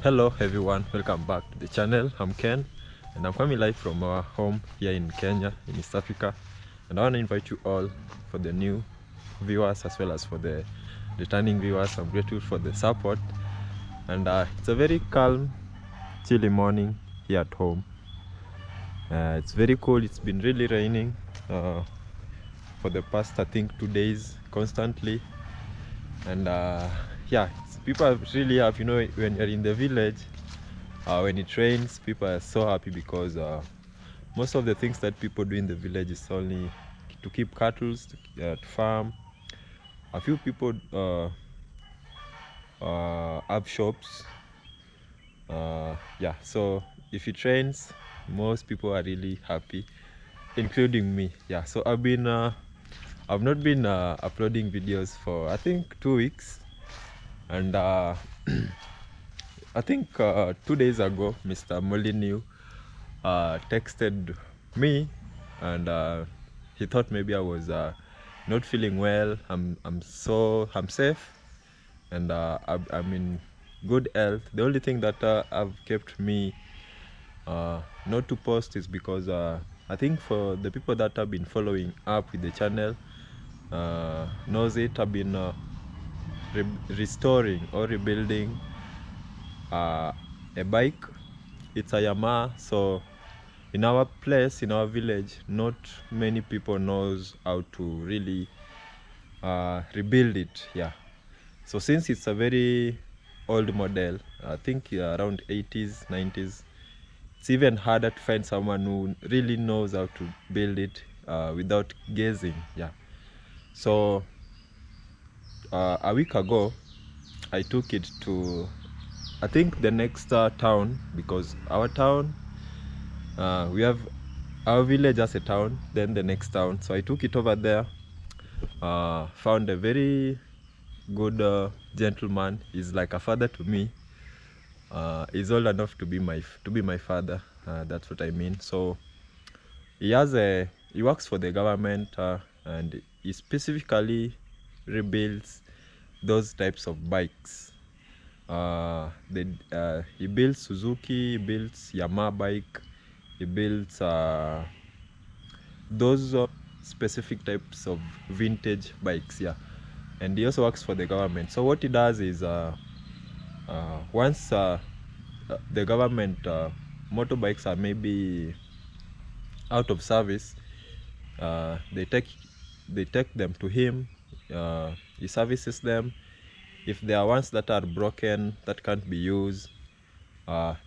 Hello everyone, welcome back to the channel. I'm Ken and I'm coming live from our home here in Kenya, in East Africa. And I want to invite you all, for the new viewers as well as for the returning viewers. I'm grateful for the support. And it's a very calm, chilly morning here at home. It's very cold. It's been really raining for the past, I think, 2 days constantly. And yeah, people are really happy. You know, when you're in the village, when it rains, people are so happy because most of the things that people do in the village is only to keep cattle, to farm. A few people have shops. Yeah, so if it rains, most people are really happy, including me. Yeah, so I've not been uploading videos for I think 2 weeks, and I think 2 days ago, Mr. Molyneux texted me, and he thought maybe I was not feeling well. I'm safe, and I'm in good health. The only thing that have kept me not to post is because I think for the people that have been following up with the channel knows it. I've been restoring or rebuilding a bike. It's a Yamaha. So in our place, in our village, not many people knows how to really rebuild it. Yeah, so since it's a very old model, I think around 80s 90s, it's even harder to find someone who really knows how to build it without guessing. Yeah, so a week ago I took it to, I think, the next town, because our town, we have our village as a town, then the next town. So I took it over there, found a very good gentleman. He's like a father to me. He's old enough to be my father. That's what I mean. So he works for the government, and he specifically rebuilds those types of bikes. He builds Suzuki, he builds Yamaha bike, he builds those specific types of vintage bikes. Yeah, and he also works for the government. So what he does is once the government motorbikes are maybe out of service, they take them to him. He services them. If there are ones that are broken, that can't be used,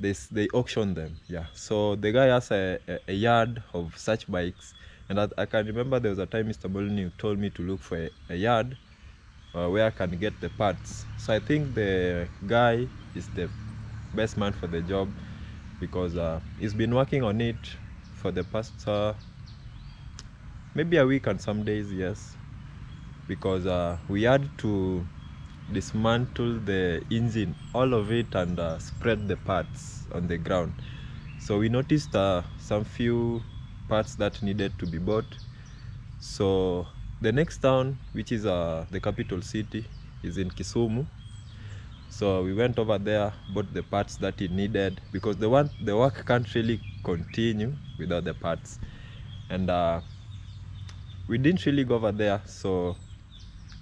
they auction them. Yeah, so the guy has a yard of such bikes, and I can remember there was a time Mr. Molyneux told me to look for a yard where I can get the parts. So I think the guy is the best man for the job, because he's been working on it for the past maybe a week and some days. Yes, because we had to dismantle the engine, all of it, and spread the parts on the ground. So we noticed some few parts that needed to be bought. So the next town, which is the capital city, is in Kisumu. So we went over there, bought the parts that he needed, because the work can't really continue without the parts. And we didn't really go over there, so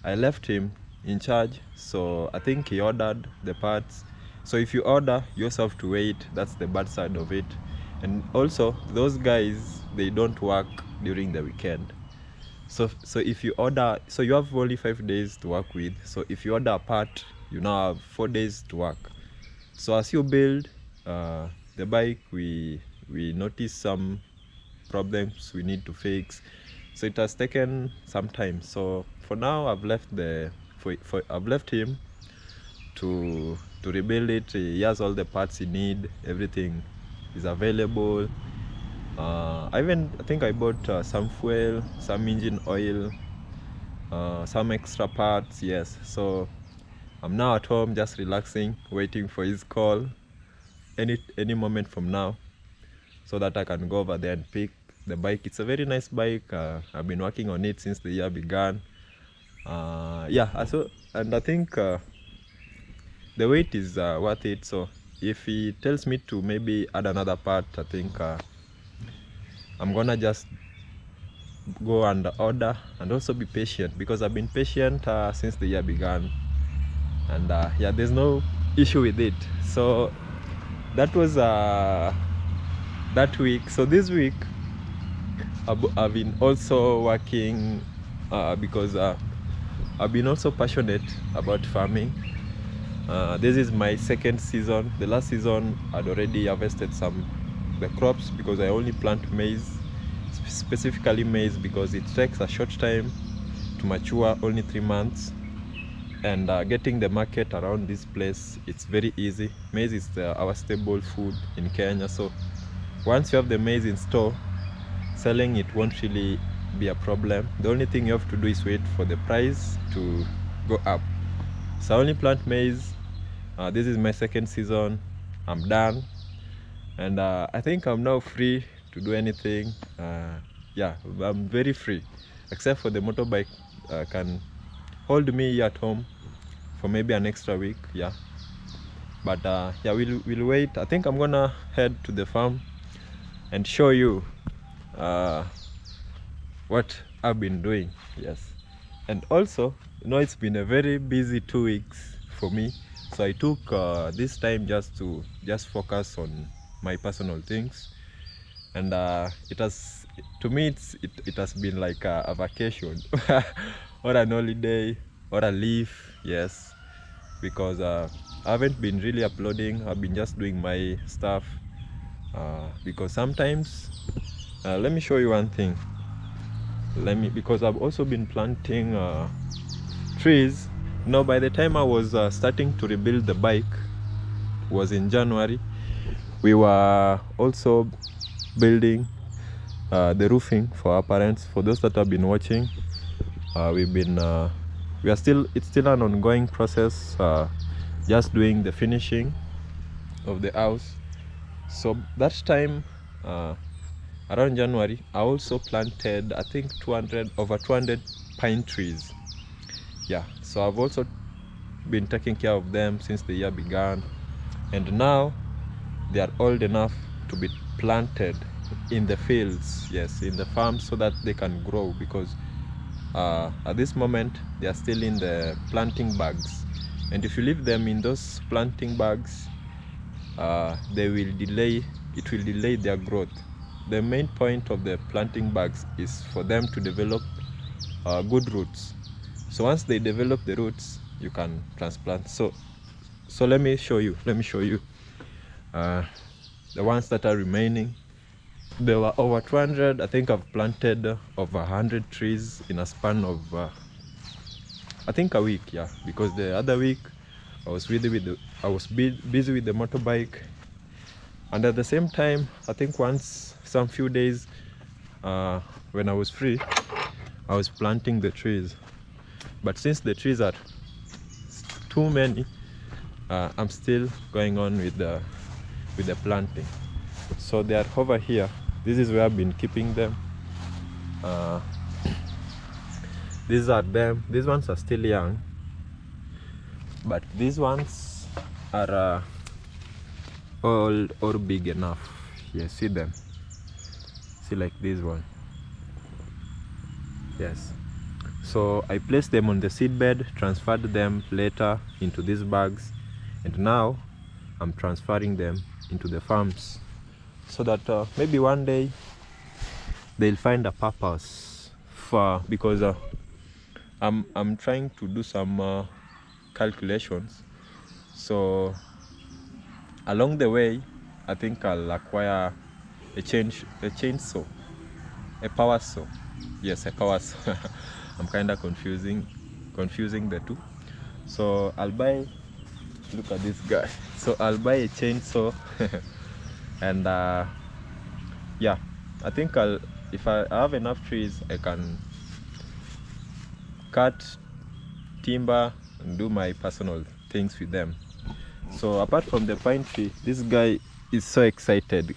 I left him in charge. So I think he ordered the parts. So if you order, you also have to wait. That's the bad side of it. And also, those guys, they don't work during the weekend. So if you order, so you have only 5 days to work with. So if you order a part, you now have 4 days to work. So as you build the bike, we notice some problems we need to fix. So it has taken some time. So for now, I've left I've left him to rebuild it. He has all the parts he need. Everything is available. I think I bought some fuel, some engine oil, some extra parts. Yes, so I'm now at home, just relaxing, waiting for his call any moment from now, so that I can go over there and pick the bike. It's a very nice bike. I've been working on it since the year began. Yeah, and I think the weight is worth it. So if he tells me to maybe add another part, I think I'm gonna just go and order, and also be patient, because I've been patient since the year began, and yeah, there's no issue with it. So that was that week. So this week I've been also working because I've been also passionate about farming. This is my second season. The last season I'd already harvested the crops, because I only plant maize, specifically maize, because it takes a short time to mature, only 3 months, and getting the market around this place, it's very easy. Maize is our staple food in Kenya, so once you have the maize in store, selling it won't really be a problem. The only thing you have to do is wait for the price to go up. So I only plant maize. This is my second season. I'm done, and I think I'm now free to do anything. Yeah, I'm very free, except for the motorbike can hold me here at home for maybe an extra week. Yeah, but yeah, we'll wait. I think I'm gonna head to the farm and show you what I've been doing. Yes, and also, it's been a very busy 2 weeks for me, so I took this time just to focus on my personal things, and it has, to me, it has been like a vacation or an holiday or a leave. Yes, because I haven't been really uploading. I've been just doing my stuff, because sometimes let me show you one thing. Because I've also been planting trees. By the time I was starting to rebuild the bike, was in January. We were also building the roofing for our parents. For those that have been watching, it's still an ongoing process, just doing the finishing of the house. So that time, around January, I also planted, I think, over 200 pine trees. Yeah, so I've also been taking care of them since the year began, and now they are old enough to be planted in the fields, yes, in the farms, so that they can grow, because at this moment they are still in the planting bags, and if you leave them in those planting bags, it will delay their growth. The main point of the planting bags is for them to develop good roots. So once they develop the roots, you can transplant. So let me show you the ones that are remaining. There were over 200. I think I've planted over 100 trees in a span of I think a week. Yeah, because the other week I was busy with the motorbike, and at the same time, I think some few days when I was free, I was planting the trees. But since the trees are too many, I'm still going on with the planting. So they are over here. This is where I've been keeping them. These are them. These ones are still young, but these ones are old or big enough. Yeah, see them. See, like this one. Yes. So I placed them on the seed bed, transferred them later into these bags, and now I'm transferring them into the farms, so that maybe one day they'll find a purpose because I'm trying to do some calculations. So along the way, I think I'll acquire a chainsaw, a power saw. Yes, a power saw. I'm kind of confusing the two. So I'll buy, look at this guy. So I'll buy a chainsaw and yeah, I think if I have enough trees, I can cut timber and do my personal things with them. So apart from the pine tree, this guy is so excited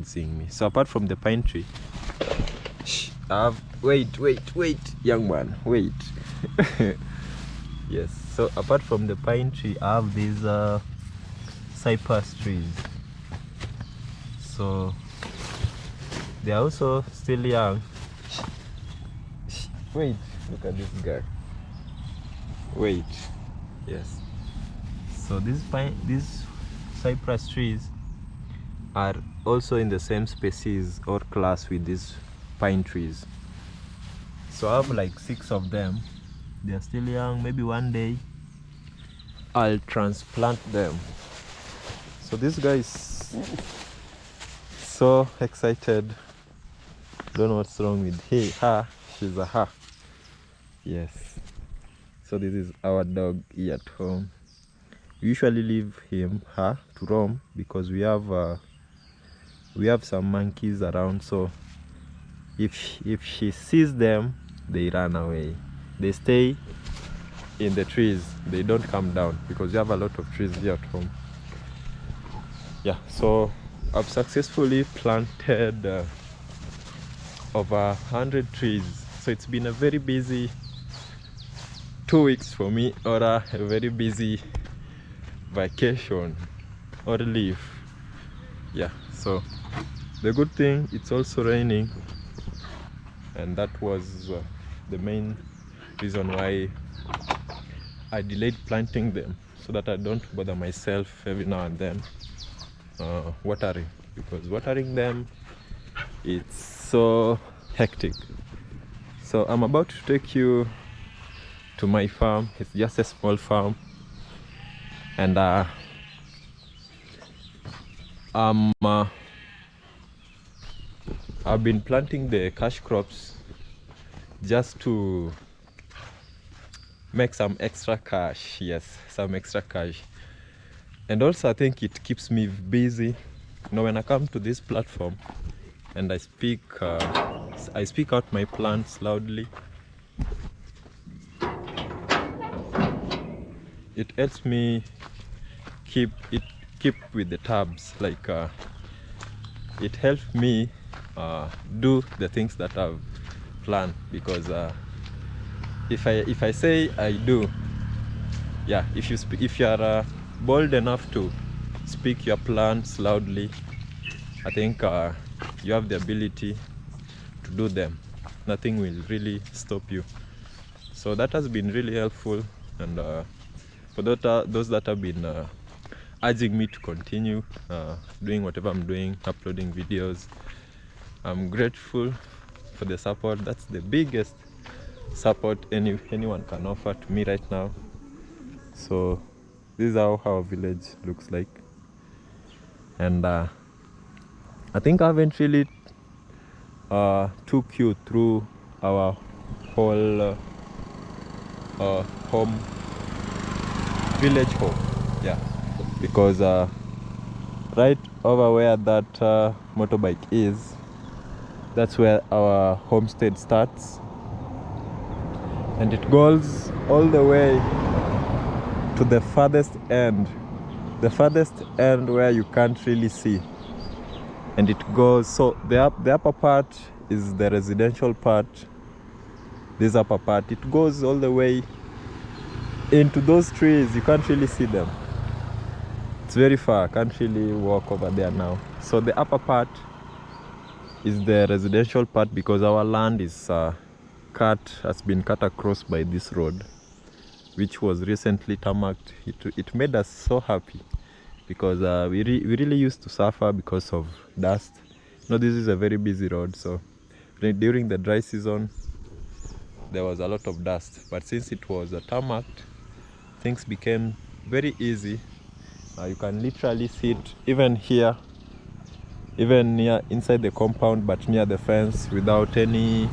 seeing me. So apart from the pine tree, wait, young man, wait. Yes, so apart from the pine tree, I have these cypress trees. So they are also still young. Wait, look at this guy. Wait, yes. So these cypress trees are also in the same species or class with these pine trees. So I have like 6 of them. They are still young. Maybe one day I'll transplant them. So this guy is so excited. Don't know what's wrong with her. She's a her. Yes. So this is our dog here at home. We usually leave her to roam because we have some monkeys around. So if she sees them, they run away. They stay in the trees. They don't come down because we have a lot of trees here at home. Yeah. So I've successfully planted over 100 trees. So it's been a very busy 2 weeks for me, or a very busy vacation or leave. Yeah. So the good thing, it's also raining, and that was the main reason why I delayed planting them, so that I don't bother myself every now and then watering, because watering them, it's so hectic. So I'm about to take you to my farm. It's just a small farm, and I've been planting the cash crops just to make some extra cash. Yes, some extra cash. And also I think it keeps me busy. You know, when I come to this platform and I speak out my plants loudly, it helps me keep with the tabs. Like it helps me do the things that I've planned, because if I say I do, yeah, if you are bold enough to speak your plans loudly, I think you have the ability to do them. Nothing will really stop you. So that has been really helpful, and for those that have been urging me to continue doing whatever I'm doing, uploading videos, I'm grateful for the support. That's the biggest support anyone can offer to me right now. So this is how our village looks like, and I think I haven't really took you through our whole village home. Yeah, because right over where that motorbike is, that's where our homestead starts, and it goes all the way to the farthest end where you can't really see. And it goes, so the upper part is the residential part. This upper part, it goes all the way into those trees. You can't really see them. It's very far. I can't really walk over there now. So the upper part is the residential part, because our land is has been cut across by this road, which was recently tarmacked. It made us so happy, because we really used to suffer because of dust. You know, this is a very busy road, so during the dry season there was a lot of dust, but since it was tarmacked, things became very easy. You can literally see it even here, even near inside the compound, but near the fence, without any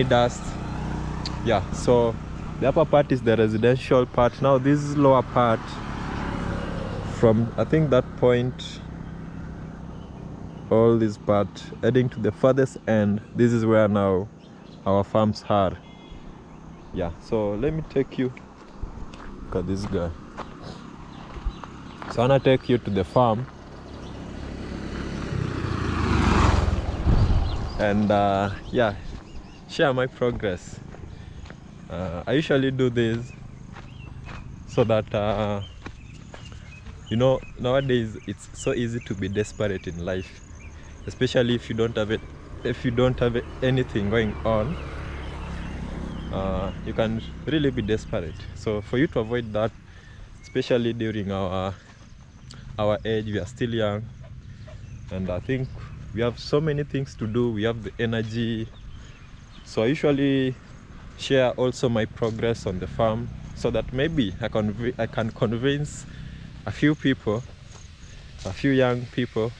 dust. Yeah, so the upper part is the residential part. Now this lower part, from I think that point, all this part heading to the farthest end, this is where now our farms are. Yeah, so let me take you. Look at this guy. So I'm gonna take you to the farm, and yeah, share my progress. I usually do this so that You know, nowadays it's so easy to be desperate in life, especially if you don't have it, if you don't have anything going on. You can really be desperate. So for you to avoid that, especially during our age, we are still young, and I think we have so many things to do. We have the energy. So I usually share also my progress on the farm, so that maybe I can convince a few people, a few young people,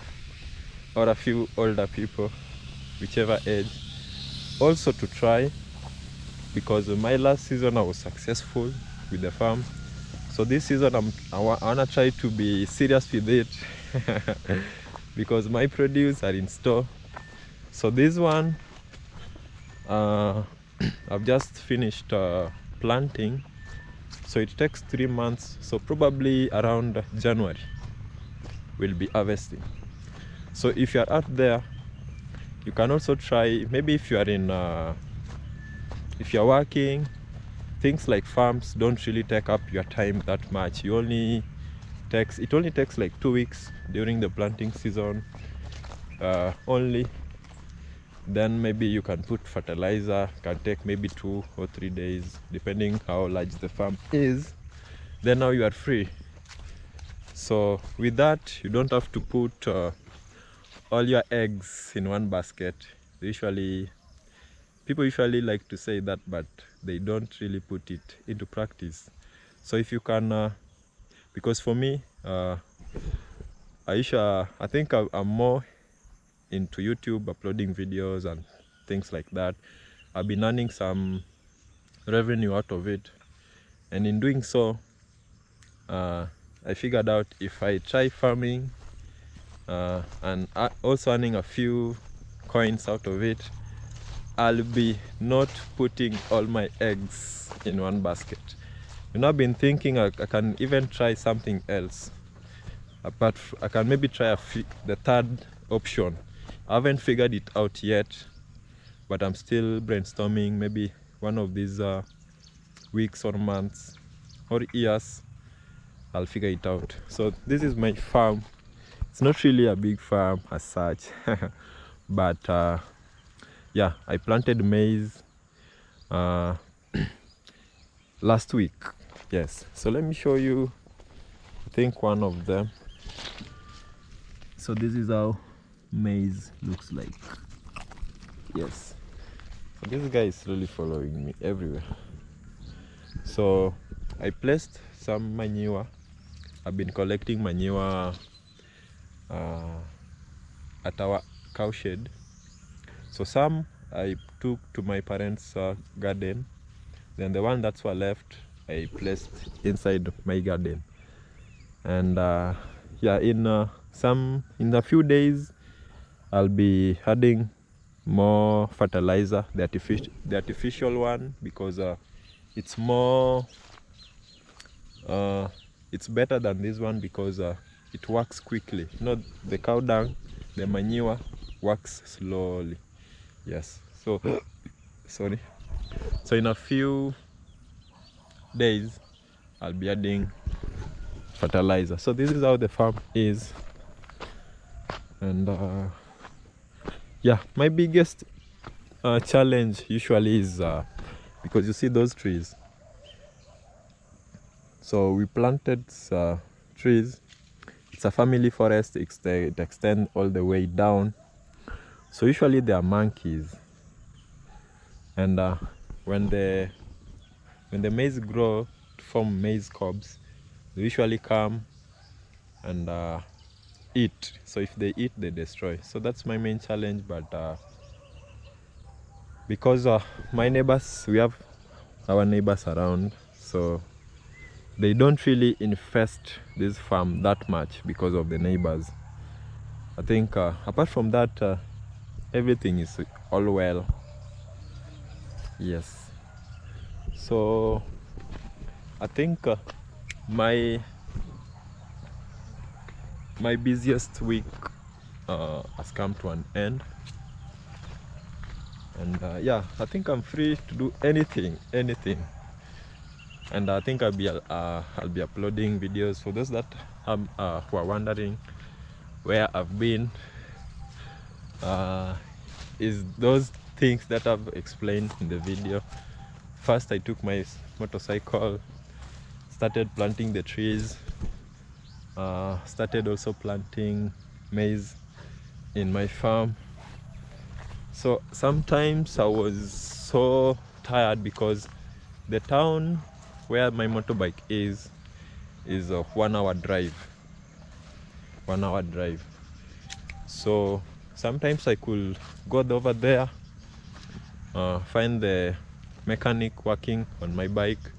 or a few older people, whichever age, also to try. Because my last season I was successful with the farm, so this season I wanna try to be serious with it because my produce are in store. So this one, I've just finished planting, so it takes 3 months, so probably around January we'll be harvesting. So if you are out there, you can also try. Maybe if you are in if you're working, things like farms don't really take up your time that much. It only takes like 2 weeks during the planting season only. Then maybe you can put fertilizer, can take maybe 2 or 3 days depending how large the farm is. Then now you are free. So with that, you don't have to put all your eggs in one basket. People usually like to say that, but they don't really put it into practice. So if you can, because for me, I think I'm more into YouTube, uploading videos and things like that. I've been earning some revenue out of it, and in doing so, I figured out if I try farming and also earning a few coins out of it, I'll be not putting all my eggs in one basket. You know, I've been thinking I can even try something else. I can maybe try the third option. I haven't figured it out yet, but I'm still brainstorming. Maybe one of these weeks or months or years, I'll figure it out. So this is my farm. It's not really a big farm as such, but yeah, I planted maize last week. Yes, so let me show you, I think, one of them. So this is how maize looks like. Yes, so this guy is really following me everywhere. So I placed some manure. I've been collecting manure at our cow shed. So some I took to my parents' garden, then the one that's were left I placed inside my garden. And yeah, in a few days I'll be adding more fertilizer, the artificial one, because it's more it's better than this one because it works quickly. You know, the cow dung, the manure works slowly. Yes, so sorry. So in a few days I'll be adding fertilizer. So this is how the farm is. And yeah, my biggest challenge usually is because you see those trees. So we planted trees. It's a family forest. It extends all the way down. So usually there are monkeys, and when the maize grow to form maize cobs, they usually come and eat. So if they eat, they destroy. So that's my main challenge. But because my neighbors, we have our neighbors around, so they don't really infest this farm that much because of the neighbors. I think apart from that, everything is all well. Yes, so I think my busiest week has come to an end, and yeah, I think I'm free to do anything. and I think I'll be uploading videos for those that who are wondering where I've been. Is those things that I've explained in the video. First, I took my motorcycle, started planting the trees, started also planting maize in my farm. So sometimes I was so tired because the town where my motorbike is a 1 hour drive. 1 hour drive. So sometimes I could go over there, find the mechanic working on my bike.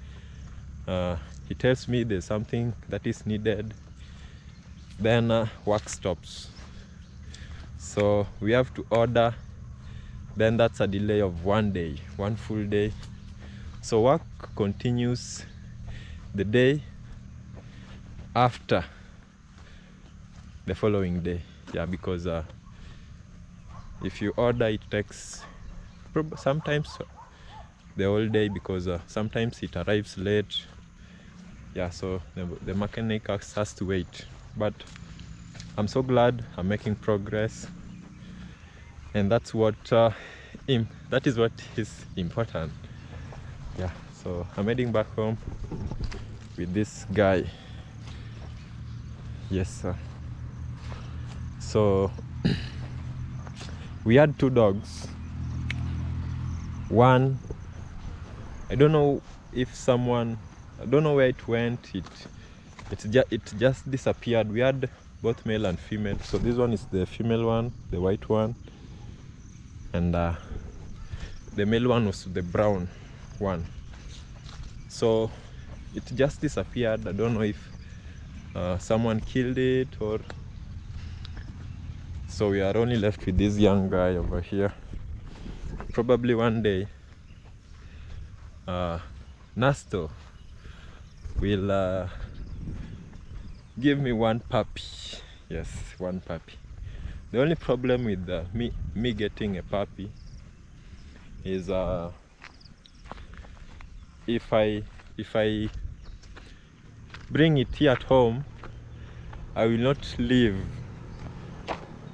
He tells me there's something that is needed, then work stops. So we have to order, then that's a delay of 1 day, 1 full day. So work continues the day after the following day. Yeah, because if you order, it takes sometimes the whole day, because sometimes it arrives late. Yeah, so the mechanic has to wait. But I'm so glad I'm making progress, and that's what that is what is important. Yeah, so I'm heading back home with this guy. Yes, sir. So we had 2 dogs. One, I don't know where it went. It just disappeared. We had both male and female. So this one is the female one, the white one, and the male one was the brown one. So it just disappeared. I don't know if someone killed it, or so we are only left with this young guy over here. Probably one day Nasto will give me 1 puppy. Yes, 1 puppy. The only problem with me getting a puppy is if I bring it here at home, I will not leave,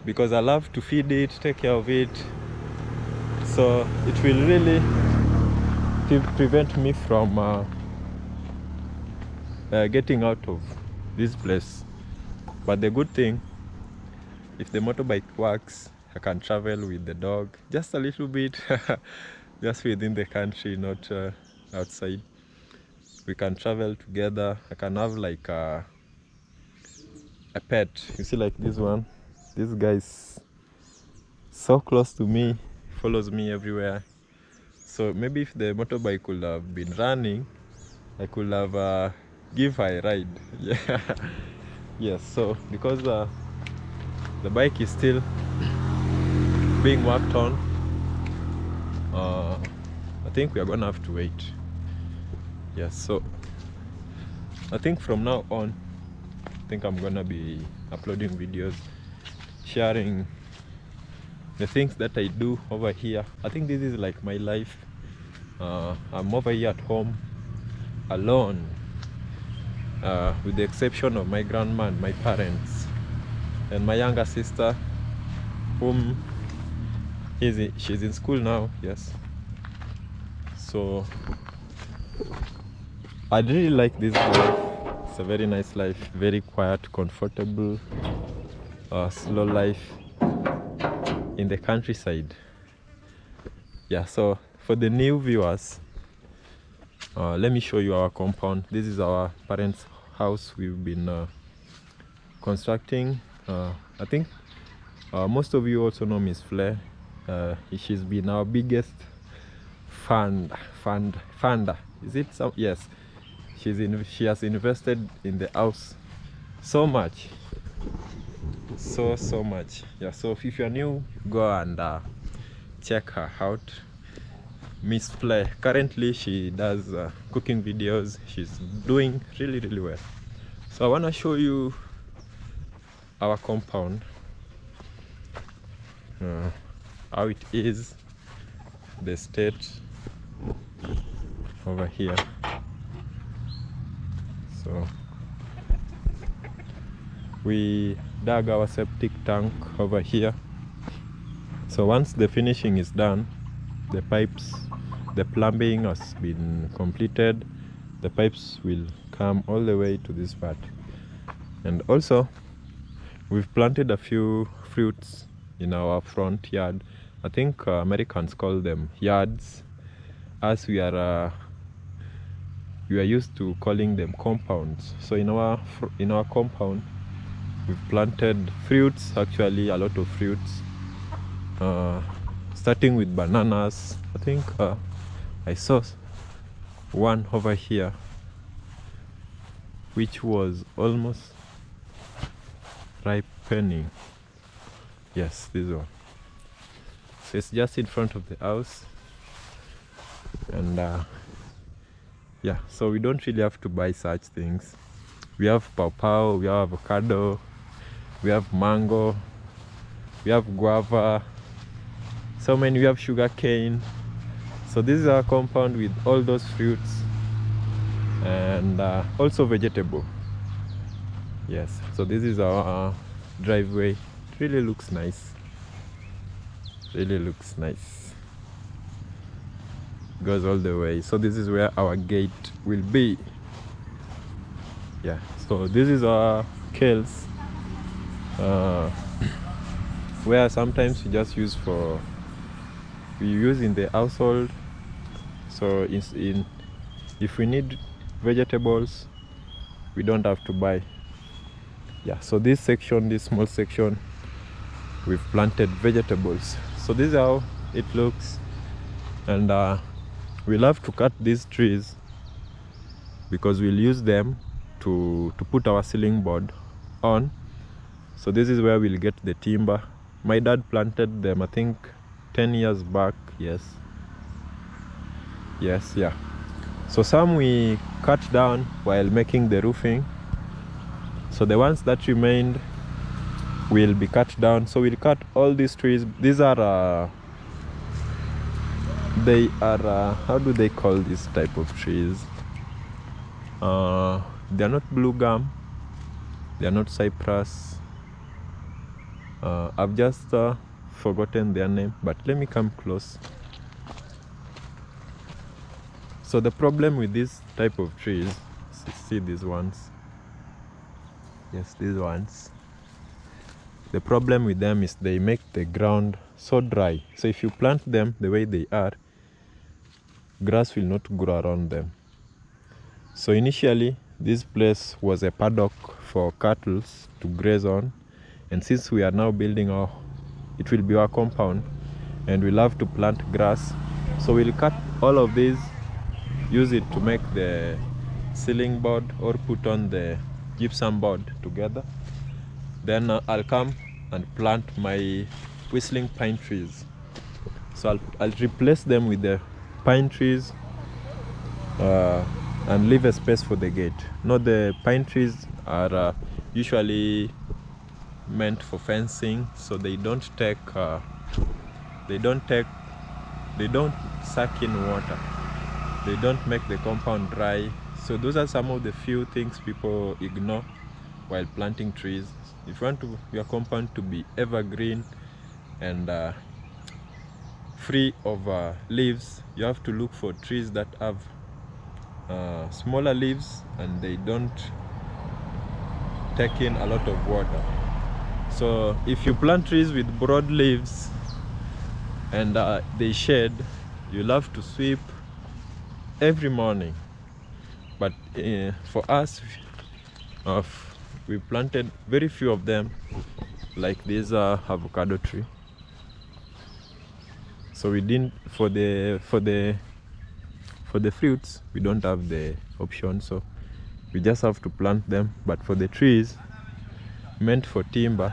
because I love to feed it, take care of it. So it will really prevent me from getting out of this place. But the good thing, if the motorbike works, I can travel with the dog just a little bit, just within the country, not outside. We can travel together. I can have like a pet. You see, like this one. This guy is so close to me, follows me everywhere. So maybe if the motorbike could have been running, I could have give her a ride. Yeah. Yes. So because the bike is still being worked on, I think we are gonna have to wait. Yes. So I think from now on, I think I'm gonna be uploading videos, sharing the things that I do over here. I think this is like my life. I'm over here at home alone, with the exception of my grandma and my parents and my younger sister, whom she's in school now. Yes. So I really like this life. It's a very nice life, very quiet, comfortable, slow life in the countryside. Yeah, so for the new viewers, let me show you our compound. This is our parents' house we've been constructing. I think most of you also know Miss Flair. She's been our biggest funder. Is it so? Yes. She has invested in the house so much. So much. Yeah, so if you're new, go and check her out. Miss Flair. Currently she does cooking videos. She's doing really well. So I want to show you our compound, how it is, the state over here. So we dug our septic tank over here. So once the finishing is done, the pipes, the plumbing has been completed, the pipes will come all the way to this part. And also we've planted a few fruits in our front yard. I think Americans call them yards, as we are used to calling them compounds. So in our compound we've planted fruits, actually a lot of fruits, starting with bananas. I think I saw one over here which was almost ripening. Yes, this one. So it's just in front of the house, and yeah, so we don't really have to buy such things. We have pawpaw, we have avocado, we have mango, we have guava, so many. We have sugar cane. So this is our compound with all those fruits, and also vegetable. Yes, so this is our driveway. It really looks nice. Really looks nice. Goes all the way. So this is where our gate will be. Yeah, so this is our kales, where sometimes we just use for, we use in the household. So if we need vegetables, we don't have to buy. Yeah, so this section, this small section, we've planted vegetables. So this is how it looks, and we'll have to cut these trees because we'll use them to put our ceiling board on. So this is where we'll get the timber. My dad planted them, I think 10 years back. Yes, yeah. So some we cut down while making the roofing. So the ones that remained will be cut down. So we'll cut all these trees. These are they are how do they call this type of trees? They are not blue gum, they are not cypress. I've just forgotten their name, but let me come close. So the problem with this type of trees, see these ones, yes, these ones, the problem with them is they make the ground so dry. So if you plant them the way they are, grass will not grow around them. So initially this place was a paddock for cattle to graze on, and since we are now building it will be our compound, and we'll have to plant grass. So we'll cut all of these, use it to make the ceiling board or put on the gypsum board together. Then I'll come and plant my whistling pine trees. So I'll replace them with the pine trees and leave a space for the gate. Now the pine trees are usually meant for fencing, so they don't suck in water. They don't make the compound dry. So those are some of the few things people ignore while planting trees. If you want your compound to be evergreen and free of leaves, you have to look for trees that have smaller leaves and they don't take in a lot of water. So if you plant trees with broad leaves and they shade, you'll have to sweep every morning. But for us, we planted very few of them, like this avocado tree. So we didn't, for the fruits we don't have the option, so we just have to plant them. But for the trees meant for timber,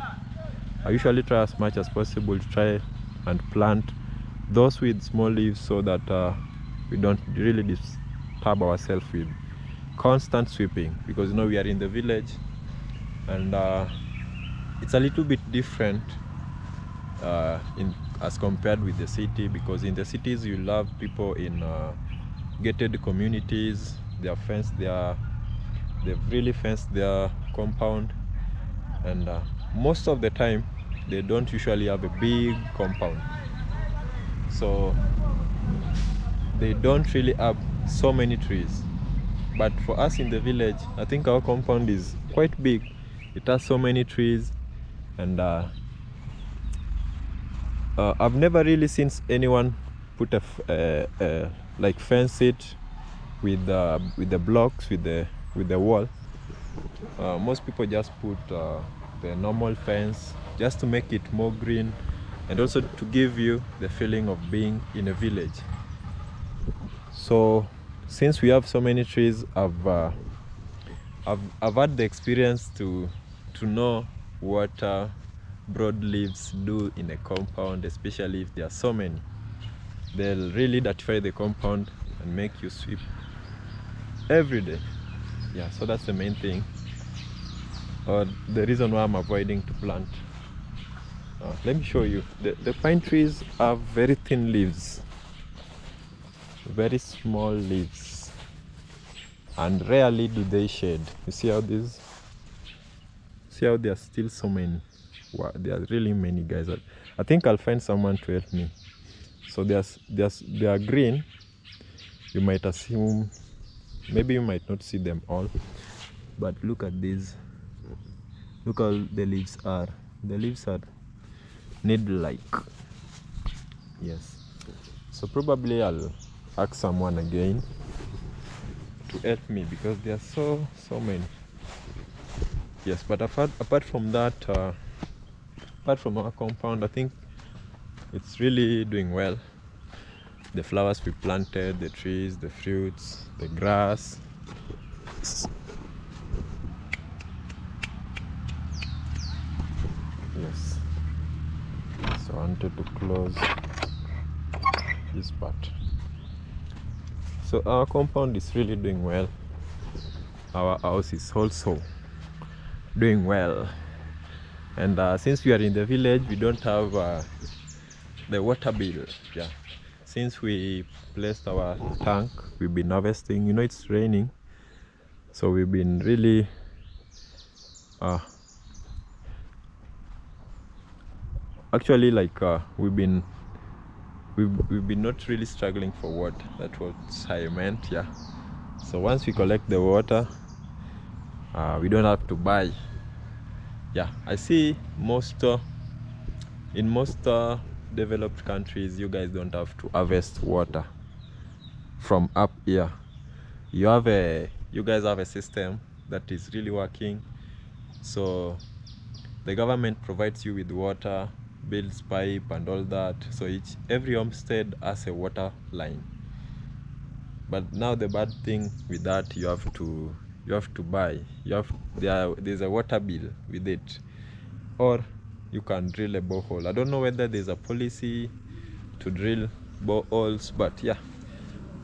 I usually try as much as possible to try and plant those with small leaves, so that we don't really disturb ourselves with constant sweeping, because we are in the village, and it's a little bit different as compared with the city, because in the cities you love people in gated communities. They are fenced, they are They've really fenced their compound, and most of the time they don't usually have a big compound, so they don't really have so many trees. But for us in the village, I think our compound is quite big. It has so many trees, and I've never really seen anyone put like fence it with the blocks, with the wall. Most people just put the normal fence just to make it more green, and also to give you the feeling of being in a village. So since we have so many trees, I've had the experience to know what broadleaves do in a compound, especially if there are so many. They'll really datify the compound and make you sweep every day. Yeah, so that's the main thing, or the reason why I'm avoiding to plant. Let me show you. The pine trees have very thin leaves, very small leaves, and rarely do they shade. You see how there are still so many. Wow, there are really many, guys. I think I'll find someone to help me. So they are green. You might assume, maybe you might not see them all, but look at these. Look how the leaves are. The leaves are needle-like. Yes. So probably I'll ask someone again to help me, because there are so many. Yes, but apart from that, apart from our compound, I think it's really doing well. The flowers we planted, the trees, the fruits, the grass. Yes. So I wanted to close this part. So our compound is really doing well. Our house is also doing well. And since we are in the village, we don't have the water bill. Yeah. Since we placed our tank, we've been harvesting. You know, it's raining, so we've been really actually, like we've been not really struggling for water. That's what I meant. Yeah. So once we collect the water, we don't have to buy. Yeah, I see in most developed countries, you guys don't have to harvest water from up here. You guys have a system that is really working. So the government provides you with water, builds pipe and all that. So every homestead has a water line. But now the bad thing with that, you have to buy. There's a water bill with it, or you can drill a borehole. I don't know whether there's a policy to drill boreholes, but yeah,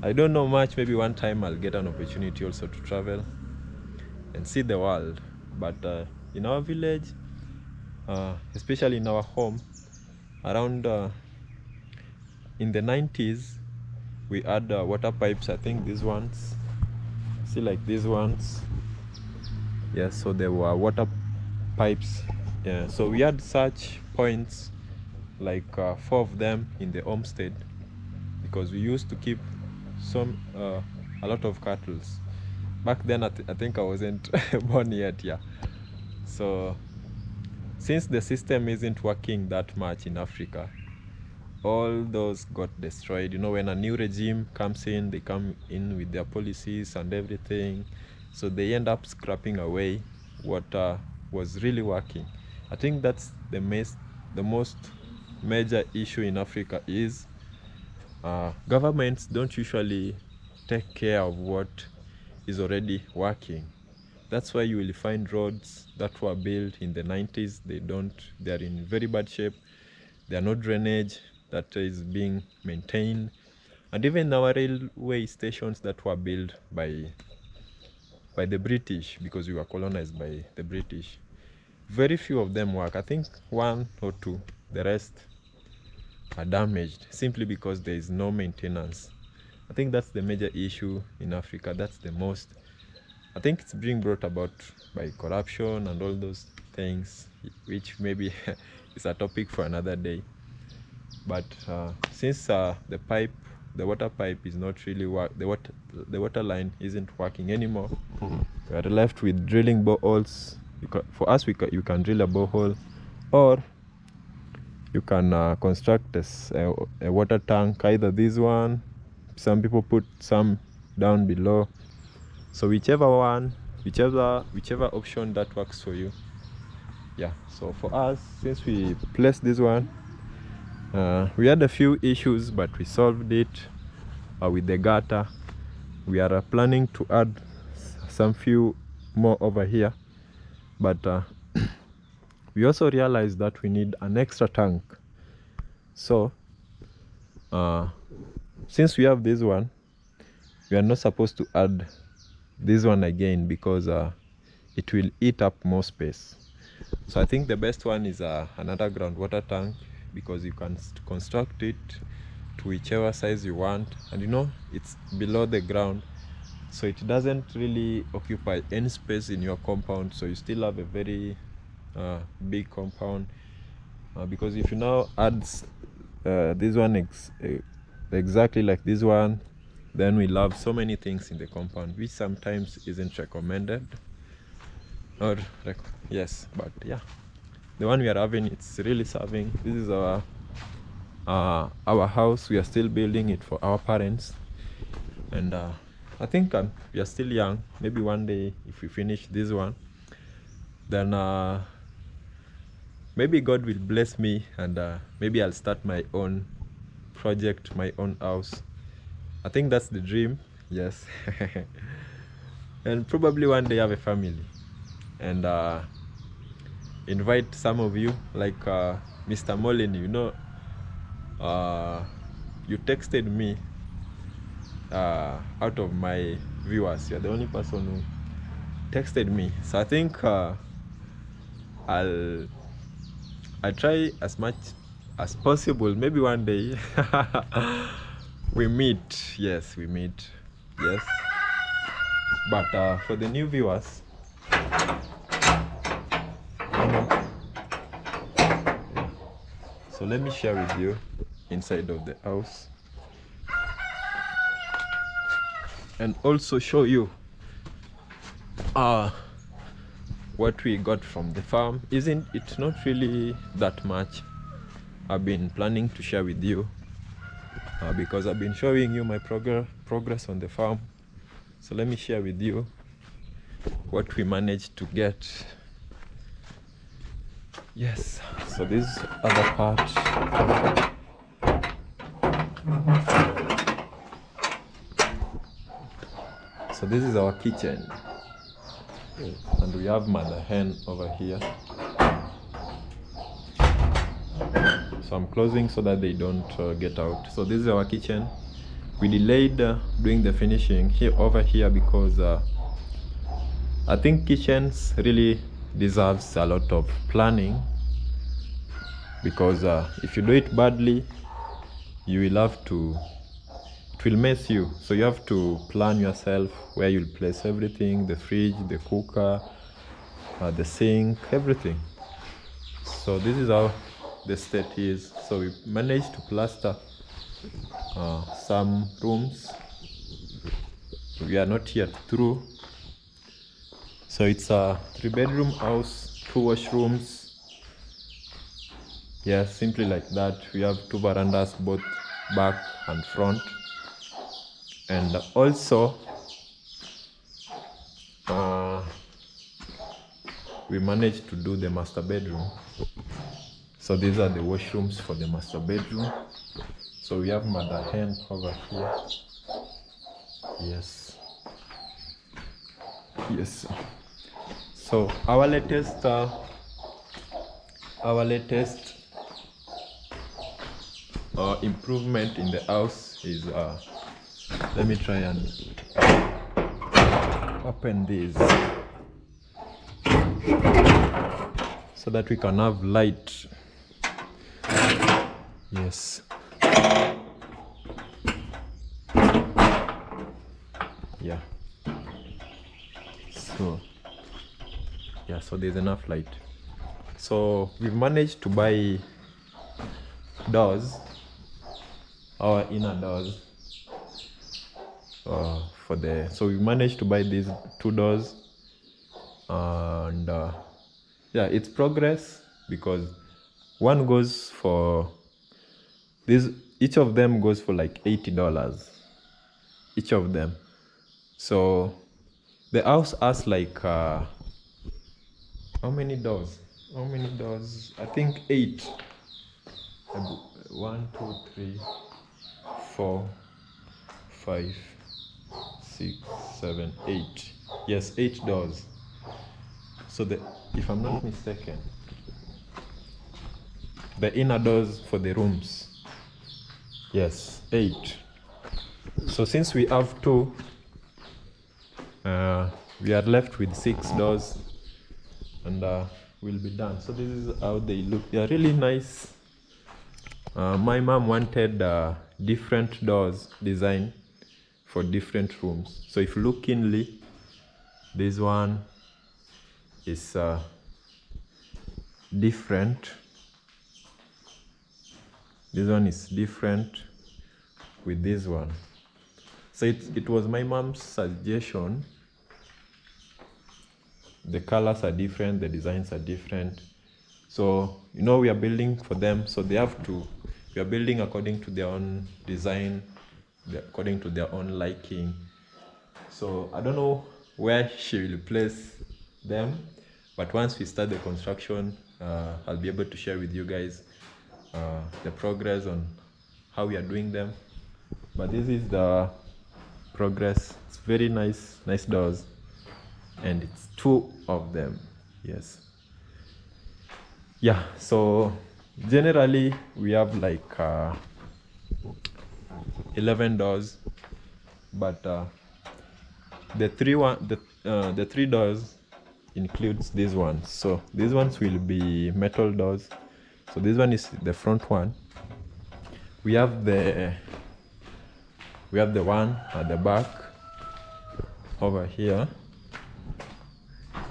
I don't know much. Maybe one time I'll get an opportunity also to travel and see the world. But in our village, especially in our home, around in the 90s, we had water pipes. I think these ones, see, like these ones. Yeah, so there were water pipes. Yeah, so we had such points, like 4 of them in the homestead, because we used to keep a lot of cattle. Back then, I think I wasn't born yet. Yeah. So since the system isn't working that much in Africa, all those got destroyed. You know, when a new regime comes in, they come in with their policies and everything, so they end up scrapping away what was really working. I think that's the most major issue in Africa is governments don't usually take care of what is already working. That's why you will find roads that were built in the 90s, they are in very bad shape. There are no drainage that is being maintained. And even our railway stations that were built by the British, because we were colonized by the British, very few of them work. I think 1 or 2. The rest are damaged simply because there is no maintenance. I think that's the major issue in Africa. That's the most I think it's being brought about by corruption and all those things, which maybe is a topic for another day. But since the water pipe is not really the water line isn't working anymore, we are left with drilling boreholes. For us, you can drill a borehole, or you can construct a water tank, either this one. Some people put some down below. So whichever option that works for you. Yeah, so for us, since we placed this one, we had a few issues, but we solved it with the gutter. We are planning to add some few more over here, but we also realized that we need an extra tank. So since we have this one, we are not supposed to add this one again, because it will eat up more space. So I think the best one is an underground water tank, because you can construct it to whichever size you want, and it's below the ground, so it doesn't really occupy any space in your compound, so you still have a very big compound. Because if you now add this one exactly like this one, then we'll have so many things in the compound, which sometimes isn't recommended. Yes, but yeah, the one we are having, it's really serving. This is our house. We are still building it for our parents, and I think we are still young. Maybe one day, if we finish this one, then maybe God will bless me, and maybe I'll start my own project, my own house. I think that's the dream. Yes. And probably one day have a family, and invite some of you, like Mr. Molin. You texted me out of my viewers. You're the only person who texted me, so I think I'll try as much as possible. Maybe one day we meet. Yes, we meet. Yes, but for the new viewers, so let me share with you inside of the house, and also show you what we got from the farm. It's not really that much. I've been planning to share with you because I've been showing you my progress on the farm. So let me share with you what we managed to get. Yes, so this other part, so this is our kitchen, and we have mother hen over here. So I'm closing so that they don't get out. So this is our kitchen. We delayed doing the finishing over here because I think kitchens really deserves a lot of planning, because if you do it badly, you will have to, it will mess you. So you have to plan yourself where you'll place everything, the fridge, the cooker, the sink, everything. So this is how the state is. So we managed to plaster some rooms. We are not yet through. So it's a 3-bedroom house, 2 washrooms. Yeah, simply like that. We have 2 verandas, both back and front. And also we managed to do the master bedroom. So these are the washrooms for the master bedroom. So we have mother hen over here. Yes. So our latest improvement in the house is let me try and open this so that we can have light. Yes. Yeah. so there's enough light. So we've managed to buy doors, our inner doors, so we managed to buy these 2 doors, and yeah, it's progress, because one goes for this, each of them goes for like $80 each of them. So the house has like how many doors? I think 8. 1, 2, 3, 4, 5, 6, 7, 8. Yes, 8 doors. So if I'm not mistaken, the inner doors for the rooms, yes, 8. So since we have 2, we are left with 6 doors, and we'll be done. So this is how they look. They are really nice. My mom wanted different doors design for different rooms. So if you look keenly, this one is different. This one is different with this one. So it was my mom's suggestion. The colors are different, the designs are different. So we are building for them, so we are building according to their own design, according to their own liking. So I don't know where she will place them, but once we start the construction, I'll be able to share with you guys the progress on how we are doing them. But this is the progress. It's very nice doors, and it's 2 of them. Yes. Yeah, so generally we have like 11 doors, but the 3 doors includes these ones. So these ones will be metal doors. So this one is the front one. We have the one at the back over here,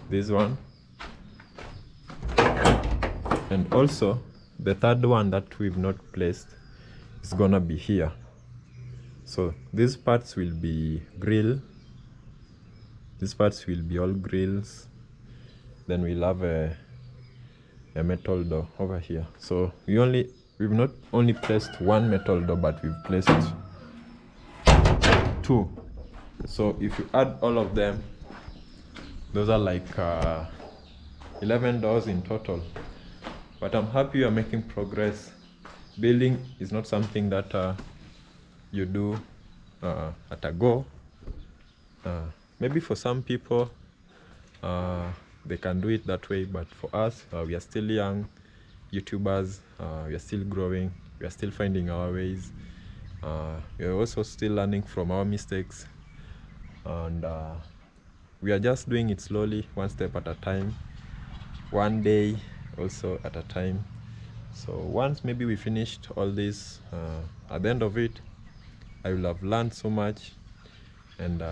this one, and also the third one that we've not placed is gonna be here. So these parts will be grill. These parts will be all grills. Then we'll have a metal door over here. So we've not only placed 1 metal door, but we've placed 2. So if you add all of them, those are like 11 doors in total. But I'm happy you are making progress. Building is not something that you do at a go. Maybe for some people they can do it that way, but for us, we are still young YouTubers. We are still growing. We are still finding our ways. We are also still learning from our mistakes, and we are just doing it slowly, one step at a time, one day also at a time. So once maybe we finished all this, at the end of it, I will have learned so much, and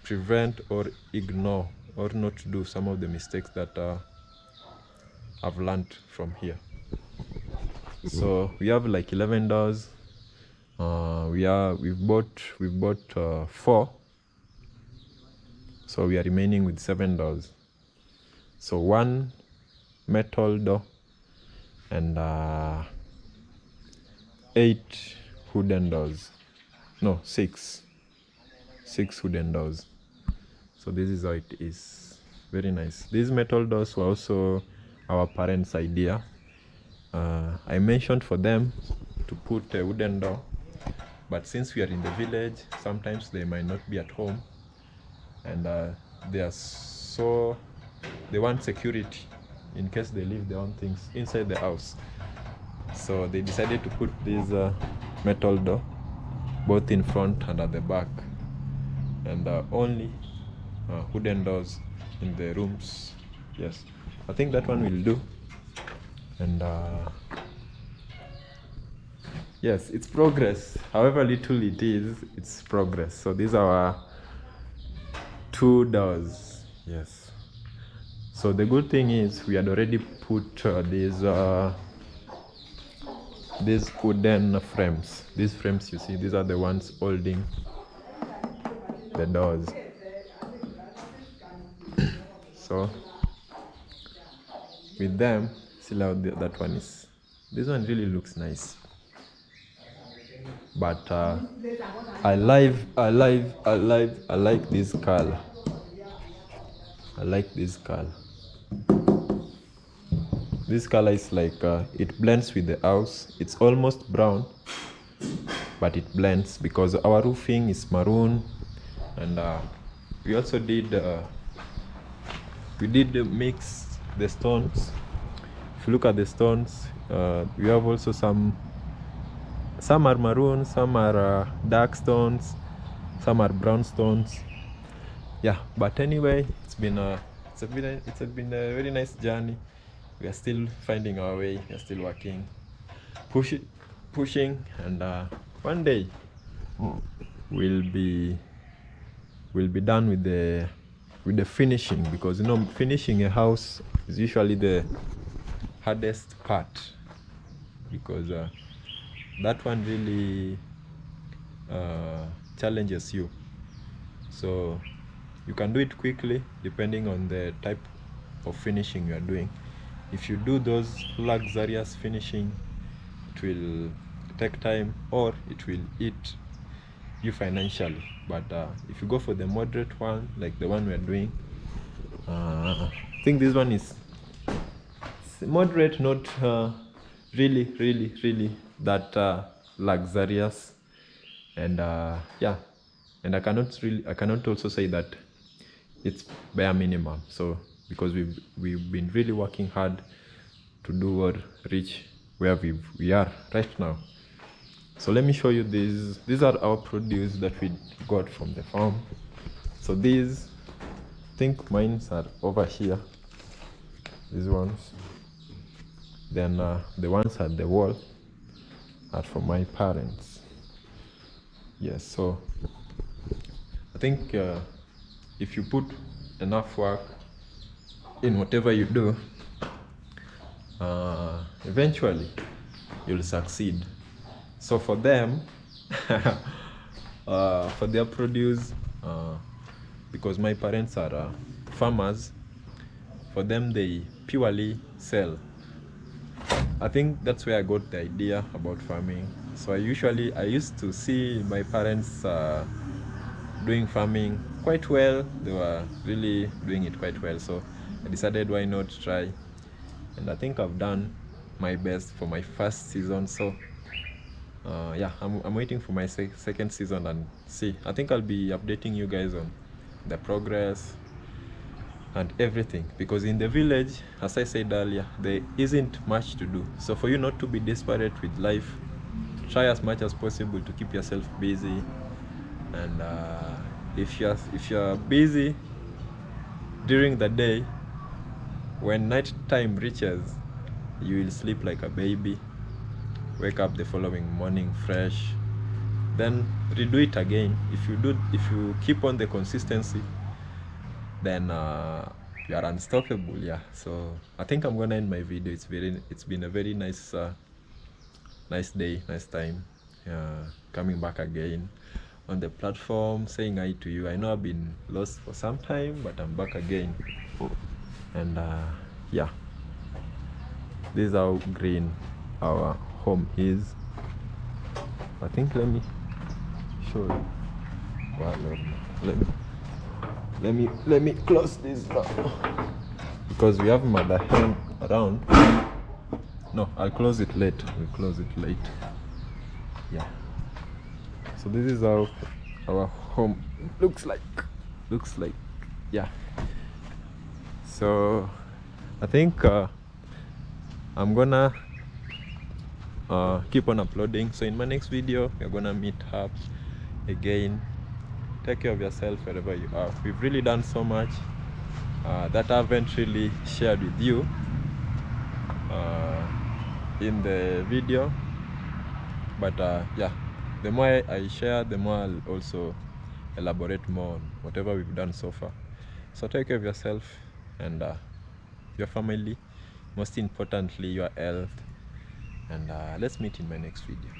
prevent or ignore or not do some of the mistakes that I've learned from here. So we have like 11 doors. We've bought 4. So we are remaining with 7 doors. So 1 metal door and 8 wooden doors. No, 6 wooden doors. So this is how it is. Very nice. These metal doors were also our parents' idea. I mentioned for them to put a wooden door, but since we are in the village, sometimes they might not be at home, and they want security in case they leave their own things inside the house. So they decided to put this metal door both in front and at the back, and only wooden doors in the rooms. Yes, I think that one will do. And yes, it's progress. However little it is, it's progress. So these are our 2 doors. Yes. So the good thing is we had already put these wooden frames. These frames, you see, these are the ones holding the doors. So with them, see how that one is. This one really looks nice, but I like this color. I like this color. This color is like it blends with the house. It's almost brown, but it blends because our roofing is maroon, and we also did mix the stones. If you look at the stones, we have also some are maroon, some are dark stones, some are brown stones. Yeah, but anyway, it's been a very nice journey. We are still finding our way. We are still working, pushing, and one day we'll be done with the finishing, because you know, finishing a house is usually the hardest part, because that one really challenges you. So you can do it quickly depending on the type of finishing you are doing. If you do those luxurious finishing, it will take time or it will eat you financially. But if you go for the moderate one, like the one we are doing, I think this one is moderate, not really that luxurious. And yeah, and I cannot also say that it's bare minimum. So because we've been really working hard to do or reach where we are right now. So let me show you these are our produce that we got from the farm. So these, I think mines are over here, these ones. Then the ones at the wall are from my parents. Yes, so I think if you put enough work in whatever you do, eventually you'll succeed. So for them, for their produce, because my parents are farmers, for them they purely sell. I think that's where I got the idea about farming. So I used to see my parents doing farming quite well. They were really doing it quite well, so I decided why not try. And I think I've done my best for my first season. So yeah, I'm waiting for my second season and see. I think I'll be updating you guys on the progress and everything, because in the village, as I said earlier, there isn't much to do. So for you not to be desperate with life, try as much as possible to keep yourself busy. And if you're busy during the day, when night time reaches, you will sleep like a baby, wake up the following morning fresh, then redo it again. If you keep on the consistency, then you are unstoppable. Yeah, so I think I'm gonna end my video. It's been a very nice nice day, nice time coming back again on the platform, saying hi to you. I know I've been lost for some time, but I'm back again. And yeah, this is how green our home is. I think let me show you. Wow, let me close this now, because we have Mother Hen around. No, I'll close it late. We'll close it late. Yeah. So this is how our home looks like. Yeah. So I think I'm gonna keep on uploading. So in my next video, we're gonna meet up again. Take care of yourself wherever you are. We've really done so much that I haven't really shared with you in the video, but yeah, the more I share, the more I'll also elaborate more on whatever we've done so far. So take care of yourself, and your family, most importantly your health. And let's meet in my next video.